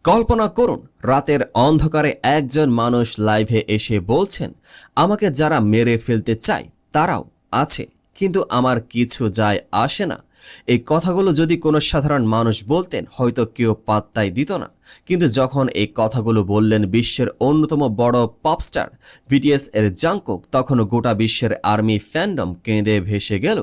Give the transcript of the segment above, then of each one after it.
কল্পনা করুন রাতের অন্ধকারে একজন মানুষ লাইভে এসে বলছেন, আমাকে যারা মেরে ফেলতে চায় তারাও আছে, কিন্তু আমার কিছু যায় আসে না। এই কথাগুলো যদি কোনো সাধারণ মানুষ বলতেন হয়তো কেউ পাত্তাই দিত না, কিন্তু যখন এই কথাগুলো বললেন বিশ্বের অন্যতম বড় পপস্টার বিটিএস এর জাংকুক, তখন গোটা বিশ্বের আর্মি ফ্যান্ডম কেঁদে ভেসে গেল।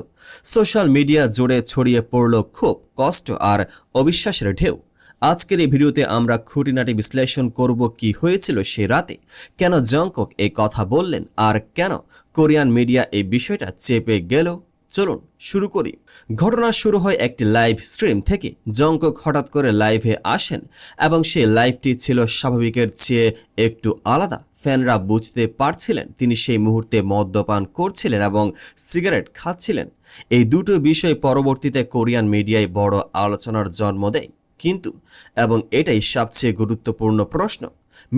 সোশ্যাল মিডিয়া জুড়ে ছড়িয়ে পড়ল ক্ষোভ, কষ্ট আর অবিশ্বাসের ঢেউ। আজকের এই ভিডিওতে আমরা খুঁটিনাটি বিশ্লেষণ করব কি হয়েছিল সে রাতে, কেন জংকুক এই কথা বললেন আর কেন কোরিয়ান মিডিয়া এই বিষয়টা চেপে গেল। চলুন শুরু করি। ঘটনা শুরু হয় একটি লাইভ স্ট্রিম থেকে। জংকুক হঠাৎ করে লাইভে আসেন এবং সেই লাইভটি ছিল স্বাভাবিকের চেয়ে একটু আলাদা। ফ্যানরা বুঝতে পারছিলেন তিনি সেই মুহূর্তে মদ্যপান করছিলেন এবং সিগারেট খাচ্ছিলেন। এই দুটো বিষয় পরবর্তীতে কোরিয়ান মিডিয়ায় বড় আলোচনার জন্ম দেয়। কিন্তু এবং এটাই সবচেয়ে গুরুত্বপূর্ণ প্রশ্ন,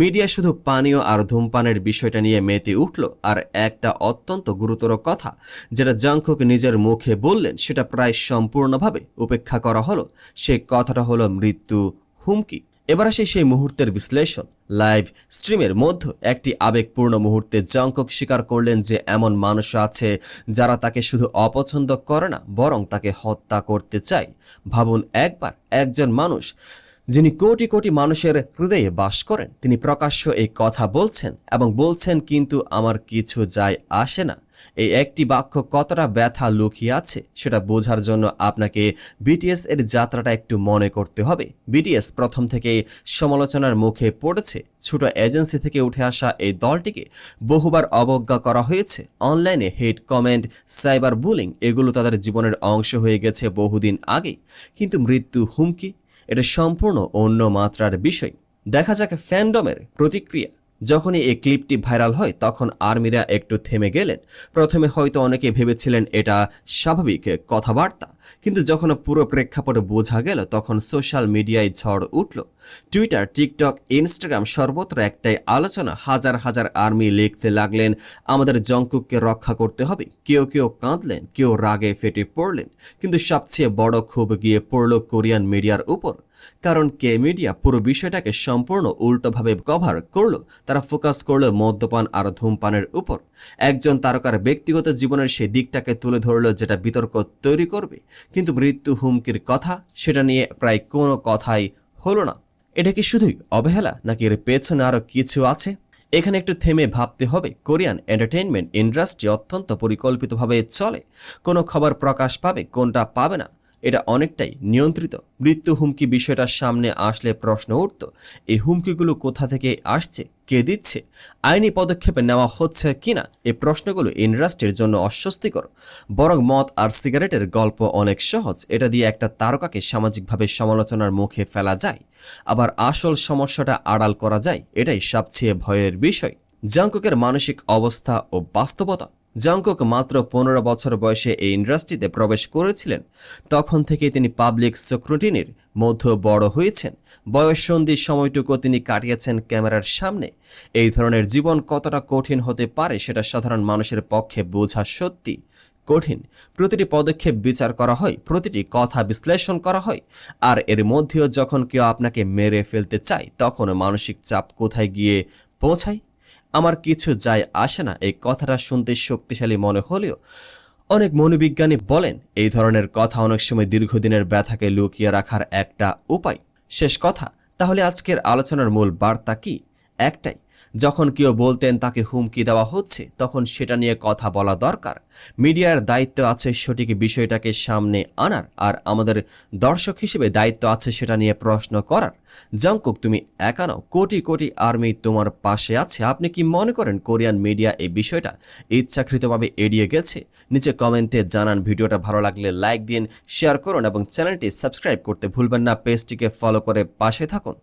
মিডিয়া শুধু পানীয় আর ধূমপানের বিষয়টা নিয়ে মেতে উঠল, আর একটা অত্যন্ত গুরুতর কথা যেটা জংকুক নিজের মুখে বললেন সেটা প্রায় সম্পূর্ণভাবে উপেক্ষা করা হলো। সে কথাটা হলো মৃত্যু হুমকি। এবার আসে সেই মুহূর্তের বিশ্লেষণ। লাইভ স্ট্রিমের মধ্যে একটি আবেগপূর্ণ মুহূর্তে জংকুক স্বীকার করলেন যে এমন মানুষ আছে যারা তাকে শুধু অপছন্দ করে না, বরং তাকে হত্যা করতে চায়। ভাবুন একবার, একজন মানুষ যিনি কোটি কোটি মানুষের হৃদয়ে বাস করেন, তিনি প্রকাশ্য এই কথা বলছেন এবং বলছেন কিন্তু আমার কিছু যায় আসে না। এই একটি বাক্য কতটা ব্যথা লুকিয়ে আছে সেটা বোঝার জন্য আপনাকে বিটিএস এর যাত্রাটা একটু মনে করতে হবে। বিটিএস প্রথম থেকে সমালোচনার মুখে পড়েছে। ছোট এজেন্সি থেকে উঠে আসা এই দলটিকে বহুবার অবজ্ঞা করা হয়েছে। অনলাইনে হেট কমেন্ট, সাইবার বুলিং এগুলো তাদের জীবনের অংশ হয়ে গেছে বহুদিন আগে। কিন্তু মৃত্যু হুমকি, এটা সম্পূর্ণ অন্য মাত্রার বিষয়। দেখা যাক ফ্যান্ডমের প্রতিক্রিয়া। যখনই এই ক্লিপটি ভাইরাল হয় তখন আর্মিরা একটু থেমে গেলেন। প্রথমে হয়তো অনেকে ভেবেছিলেন এটা স্বাভাবিক কথাবার্তা, কিন্তু যখন পুরো প্রেক্ষাপট বোঝা গেল তখন সোশ্যাল মিডিয়ায় ঝড় উঠল। টুইটার, টিকটক, ইনস্টাগ্রাম সর্বত্র একটাই আলোচনা। হাজার হাজার আর্মি লিখতে লাগলেন, আমাদের জংকুককে রক্ষা করতে হবে। কেউ কেউ কাঁদলেন, কেউ রাগে ফেটে পড়লেন, কিন্তু সবচেয়ে বড় ক্ষোভ গিয়ে পড়ল কোরিয়ান মিডিয়ার উপর। কারণ কে মিডিয়া পুরো বিষয়টাকে সম্পূর্ণ উল্টোভাবে কভার করলো। তারা ফোকাস করলো মদ্যপান আর ধূমপানের উপর। একজন তারকার ব্যক্তিগত জীবনের সেই দিকটাকে তুলে ধরলো যেটা বিতর্ক তৈরি করবে, কিন্তু মৃত্যু হুমকির কথা সেটা নিয়ে প্রায় কোনো কথাই হলো না। এটা কি শুধুই অবহেলা, নাকি এর পেছনে আরো কিছু আছে? এখানে একটু থেমে ভাবতে হবে। কোরিয়ান এন্টারটেইনমেন্ট ইন্ডাস্ট্রি অত্যন্ত পরিকল্পিতভাবে চলে। কোনো খবর প্রকাশ পাবে, কোনটা পাবে না, এটা অনেকটাই নিয়ন্ত্রিত। মৃত্যু হুমকি বিষয়টা সামনে আসলে প্রশ্ন উঠত, এই হুমকিগুলো কোথা থেকে আসছে, কে দিচ্ছে, আইনি পদক্ষেপ নেওয়া হচ্ছে কিনা। এই প্রশ্নগুলো ইন্ডাস্ট্রির জন্য অস্বস্তিকর। বরং মদ আর সিগারেটের গল্প অনেক সহজ, এটা দিয়ে একটা তারকাকে সামাজিকভাবে সমালোচনার মুখে ফেলা যায়, আবার আসল সমস্যাটা আড়াল করা যায়। এটাই সবচেয়ে ভয়ের বিষয়। জংকুকের মানসিক অবস্থা ও বাস্তবতা। জংকুক মাত্র 15 বছর বয়সে এই ইন্ডাস্ট্রিতে প্রবেশ করেছিলেন। তখন থেকেই তিনি পাবলিক স্ক্রুটিনির মধ্যে বড় হয়েছেন। বয়ঃসন্ধির সময়টুকু তিনি কাটিয়েছেন ক্যামেরার সামনে। এই ধরনের জীবন কতটা কঠিন হতে পারে সেটা সাধারণ মানুষের পক্ষে বোঝা সত্যি কঠিন। প্রতিটি পদক্ষেপ বিচার করা হয়, প্রতিটি কথা বিশ্লেষণ করা হয়, আর এর মধ্যেও যখন কেউ আপনাকে মেরে ফেলতে চায় তখন মানসিক চাপ কোথায় গিয়ে পৌঁছায়। আমার কিছু যায় আসে না এই কথাটা শুনতে শক্তিশালী মনে হলেও অনেক মনোবিজ্ঞানী বলেন এই ধরনের কথা অনেক সময় দীর্ঘদিনের ব্যথাকে লুকিয়ে রাখার একটা উপায়। শেষ কথা, তাহলে আজকের আলোচনার মূল বার্তা কি? একটাই, যখন কেউ বলতেন তাকে হুমকি দেওয়া হচ্ছে তখন সেটা নিয়ে কথা বলা দরকার। মিডিয়ার দায়িত্ব আছে সঠিক বিষয়টাকে সামনে আনার, আর আমাদের দর্শক হিসেবে দায়িত্ব আছে সেটা নিয়ে প্রশ্ন করার। জংকুক, তুমি একা নও, কোটি কোটি আর্মি তোমার পাশে আছে। আপনি কি মনে করেন কোরিয়ান মিডিয়া এই বিষয়টা ইচ্ছাকৃতভাবে এড়িয়ে গেছে? নিচে কমেন্টে জানান। ভিডিওটা ভালো লাগলে লাইক দিন, শেয়ার করুন এবং চ্যানেলটি সাবস্ক্রাইব করতে ভুলবেন না। পেজটিকে ফলো করে পাশে থাকুন।